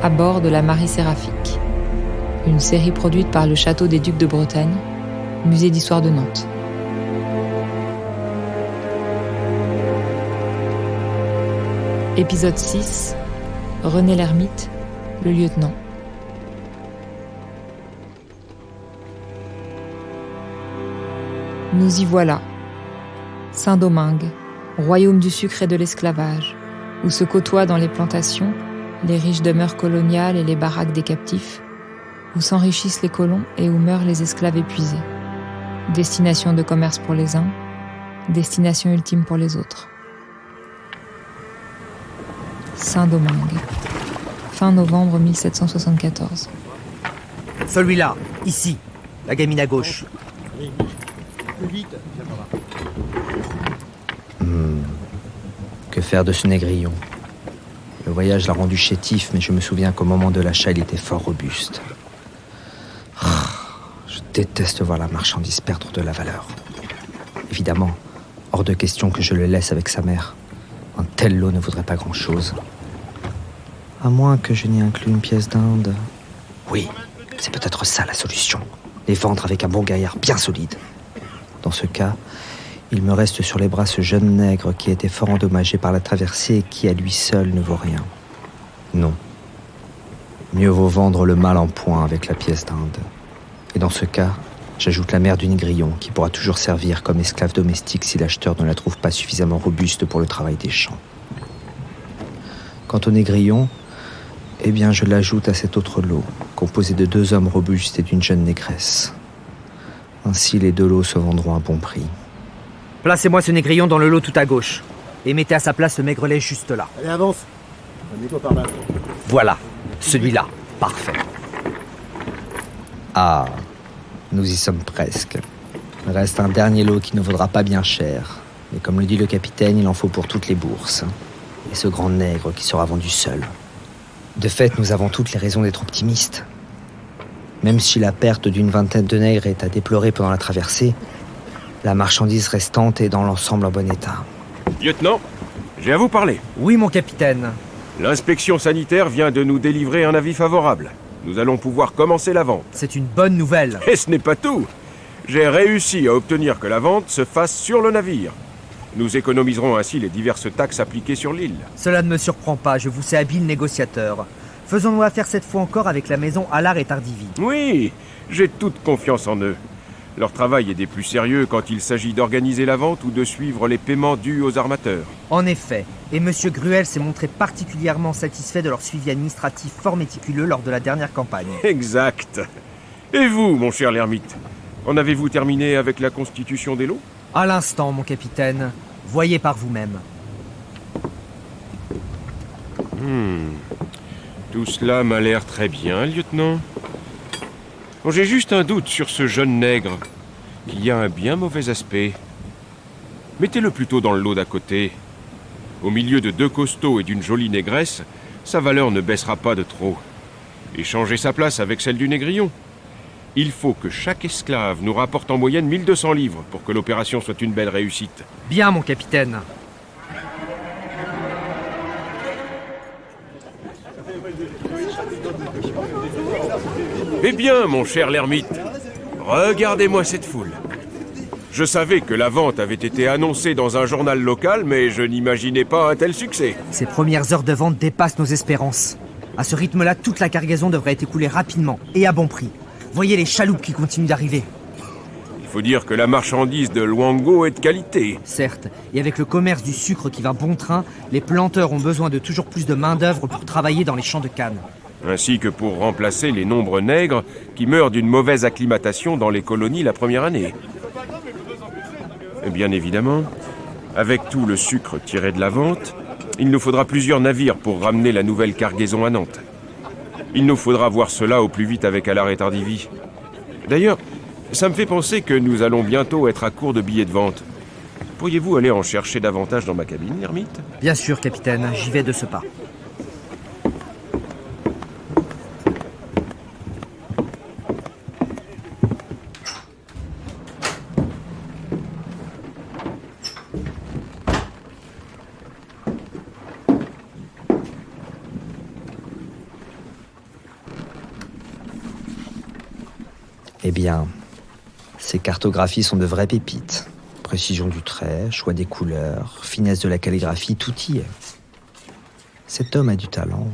à bord de la Marie Séraphique, une série produite par le Château des Ducs de Bretagne, musée d'histoire de Nantes. Épisode 6, René l'Ermite, le lieutenant. Nous y voilà, Saint-Domingue, royaume du sucre et de l'esclavage, où se côtoient dans les plantations les riches demeures coloniales et les baraques des captifs, où s'enrichissent les colons et où meurent les esclaves épuisés. Destination de commerce pour les uns, destination ultime pour les autres. Saint-Domingue, fin novembre 1774. Celui-là, ici, la gamine à gauche. Que faire de ce négrillon? Le voyage l'a rendu chétif, mais je me souviens qu'au moment de l'achat, il était fort robuste. Je déteste voir la marchandise perdre de la valeur. Évidemment, hors de question que je le laisse avec sa mère. Un tel lot ne vaudrait pas grand-chose. À moins que je n'y inclue une pièce d'Inde. Oui, c'est peut-être ça la solution. Les vendre avec un bon gaillard bien solide. Dans ce cas, il me reste sur les bras ce jeune nègre qui a été fort endommagé par la traversée et qui à lui seul ne vaut rien. Non. Mieux vaut vendre le mal en point avec la pièce d'Inde. Et dans ce cas, j'ajoute la mère du négrillon qui pourra toujours servir comme esclave domestique si l'acheteur ne la trouve pas suffisamment robuste pour le travail des champs. Quant au négrillon, eh bien je l'ajoute à cet autre lot, composé de 2 hommes robustes et d'une jeune négresse. Ainsi les 2 lots se vendront à bon prix. Placez-moi ce négrillon dans le lot tout à gauche. Et mettez à sa place ce maigrelet juste là. Allez, avance. Mets-toi par là. Voilà, celui-là. Parfait. Ah, nous y sommes presque. Il reste un dernier lot qui ne vaudra pas bien cher. Mais comme le dit le capitaine, il en faut pour toutes les bourses. Et ce grand nègre qui sera vendu seul. De fait, nous avons toutes les raisons d'être optimistes. Même si la perte d'une vingtaine de nègres est à déplorer pendant la traversée, la marchandise restante est dans l'ensemble en bon état. Lieutenant, j'ai à vous parler. Oui, mon capitaine. L'inspection sanitaire vient de nous délivrer un avis favorable. Nous allons pouvoir commencer la vente. C'est une bonne nouvelle. Et ce n'est pas tout. J'ai réussi à obtenir que la vente se fasse sur le navire. Nous économiserons ainsi les diverses taxes appliquées sur l'île. Cela ne me surprend pas, je vous sais habile négociateur. Faisons-nous affaire cette fois encore avec la maison Allard et Tardivi. Oui, j'ai toute confiance en eux. Leur travail est des plus sérieux quand il s'agit d'organiser la vente ou de suivre les paiements dus aux armateurs. En effet, et Monsieur Gruel s'est montré particulièrement satisfait de leur suivi administratif fort méticuleux lors de la dernière campagne. Exact. Et vous, mon cher l'ermite, en avez-vous terminé avec la constitution des lots? À l'instant, mon capitaine. Voyez par vous-même. Tout cela m'a l'air très bien, lieutenant. Bon, j'ai juste un doute sur ce jeune nègre, qui a un bien mauvais aspect. Mettez-le plutôt dans le lot d'à côté. Au milieu de 2 costauds et d'une jolie négresse, sa valeur ne baissera pas de trop. Échangez sa place avec celle du négrillon. Il faut que chaque esclave nous rapporte en moyenne 1200 livres pour que l'opération soit une belle réussite. Bien, mon capitaine. Eh bien, mon cher l'ermite, regardez-moi cette foule. Je savais que la vente avait été annoncée dans un journal local, mais je n'imaginais pas un tel succès. Ces premières heures de vente dépassent nos espérances. À ce rythme-là, toute la cargaison devrait être écoulée rapidement et à bon prix. Voyez les chaloupes qui continuent d'arriver. Il faut dire que la marchandise de Luango est de qualité. Certes, et avec le commerce du sucre qui va bon train, les planteurs ont besoin de toujours plus de main-d'œuvre pour travailler dans les champs de canne. Ainsi que pour remplacer les nombreux nègres qui meurent d'une mauvaise acclimatation dans les colonies la première année. Et bien évidemment, avec tout le sucre tiré de la vente, il nous faudra plusieurs navires pour ramener la nouvelle cargaison à Nantes. Il nous faudra voir cela au plus vite avec Allard et Tardivi. D'ailleurs, ça me fait penser que nous allons bientôt être à court de billets de vente. Pourriez-vous aller en chercher davantage dans ma cabine, l'ermite? Bien sûr, capitaine, j'y vais de ce pas. Eh bien, ces cartographies sont de vraies pépites. Précision du trait, choix des couleurs, finesse de la calligraphie, tout y est. Cet homme a du talent.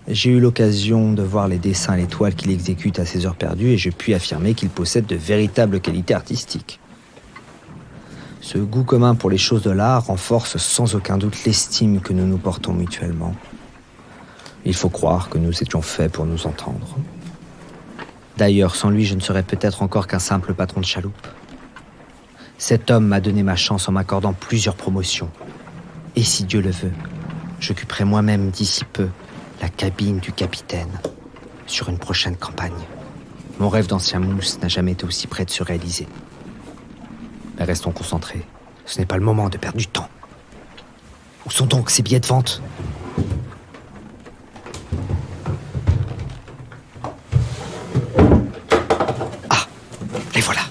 J'ai eu l'occasion de voir les dessins et les toiles qu'il exécute à ses heures perdues et je puis affirmer qu'il possède de véritables qualités artistiques. Ce goût commun pour les choses de l'art renforce sans aucun doute l'estime que nous nous portons mutuellement. Il faut croire que nous étions faits pour nous entendre. D'ailleurs, sans lui, je ne serais peut-être encore qu'un simple patron de chaloupe. Cet homme m'a donné ma chance en m'accordant plusieurs promotions. Et si Dieu le veut, j'occuperai moi-même d'ici peu la cabine du capitaine sur une prochaine campagne. Mon rêve d'ancien mousse n'a jamais été aussi près de se réaliser. Mais restons concentrés. Ce n'est pas le moment de perdre du temps. Où sont donc ces billets de vente ? Ah, les voilà.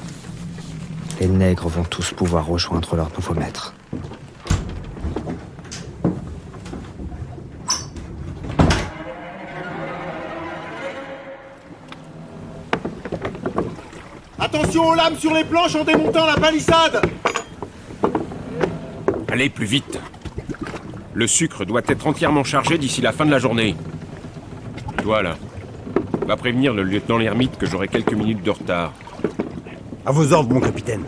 Les nègres vont tous pouvoir rejoindre leur nouveau maître. Attention aux lames sur les planches en démontant la palissade! Allez, plus vite. Le sucre doit être entièrement chargé d'ici la fin de la journée. Toi, là, va prévenir le lieutenant l'ermite que j'aurai quelques minutes de retard. À vos ordres, mon capitaine.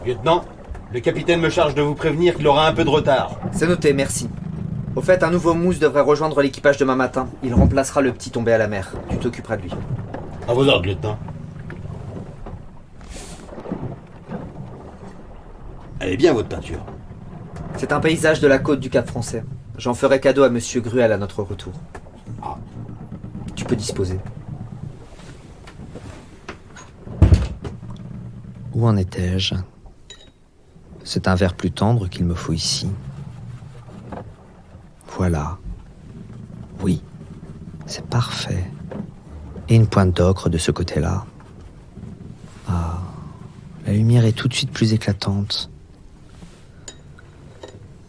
Lieutenant, le capitaine me charge de vous prévenir qu'il aura un peu de retard. C'est noté, merci. Au fait, un nouveau mousse devrait rejoindre l'équipage demain matin. Il remplacera le petit tombé à la mer. Tu t'occuperas de lui. À vos ordres, lieutenant. Elle est bien, votre peinture. C'est un paysage de la côte du Cap Français. J'en ferai cadeau à Monsieur Gruel à notre retour. Ah. Tu peux disposer. Où en étais-je ? C'est un verre plus tendre qu'il me faut ici. Voilà. Oui, c'est parfait. Et une pointe d'ocre de ce côté-là. Ah, la lumière est tout de suite plus éclatante.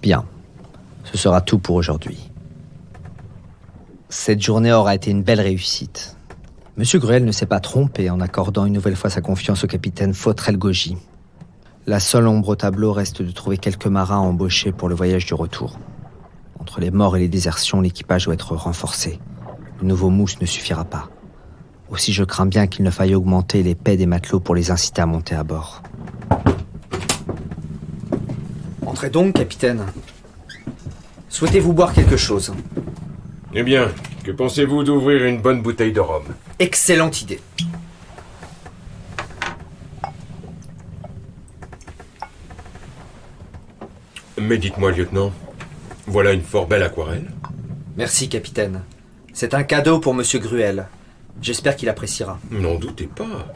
Bien, ce sera tout pour aujourd'hui. Cette journée aura été une belle réussite. Monsieur Gruel ne s'est pas trompé en accordant une nouvelle fois sa confiance au capitaine Fautrel Goji. La seule ombre au tableau reste de trouver quelques marins embauchés pour le voyage du retour. Entre les morts et les désertions, l'équipage doit être renforcé. Le nouveau mousse ne suffira pas. Aussi, je crains bien qu'il ne faille augmenter les paies des matelots pour les inciter à monter à bord. Entrez donc, capitaine. Souhaitez-vous boire quelque chose ? Eh bien, que pensez-vous d'ouvrir une bonne bouteille de rhum ? Excellente idée. Mais dites-moi, lieutenant, voilà une fort belle aquarelle. Merci, capitaine. C'est un cadeau pour Monsieur Gruel. J'espère qu'il appréciera. N'en doutez pas.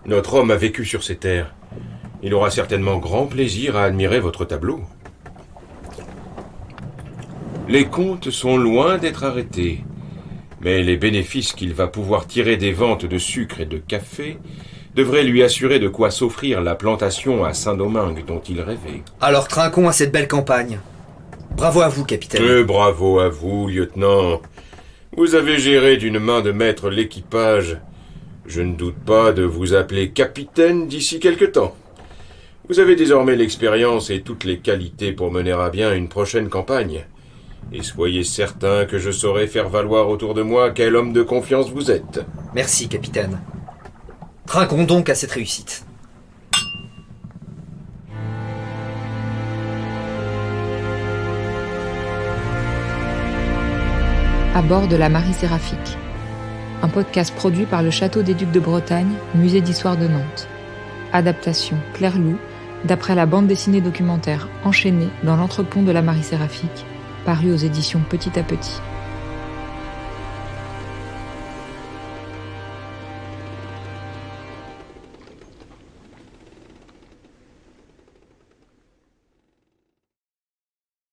Notre homme a vécu sur ces terres. Il aura certainement grand plaisir à admirer votre tableau. Les comptes sont loin d'être arrêtés, mais les bénéfices qu'il va pouvoir tirer des ventes de sucre et de café devraient lui assurer de quoi s'offrir la plantation à Saint-Domingue dont il rêvait. Alors trinquons à cette belle campagne. Bravo à vous, capitaine. Et bravo à vous, lieutenant. Vous avez géré d'une main de maître l'équipage. Je ne doute pas de vous appeler capitaine d'ici quelque temps. Vous avez désormais l'expérience et toutes les qualités pour mener à bien une prochaine campagne. Et soyez certain que je saurai faire valoir autour de moi quel homme de confiance vous êtes. Merci, capitaine. Trinquons donc à cette réussite. À bord de la Marie Séraphique, un podcast produit par le Château des Ducs de Bretagne, Musée d'Histoire de Nantes. Adaptation Claire Lou, d'après la bande dessinée documentaire Enchaînée dans l'entrepont de la Marie Séraphique, parue aux éditions Petit à Petit.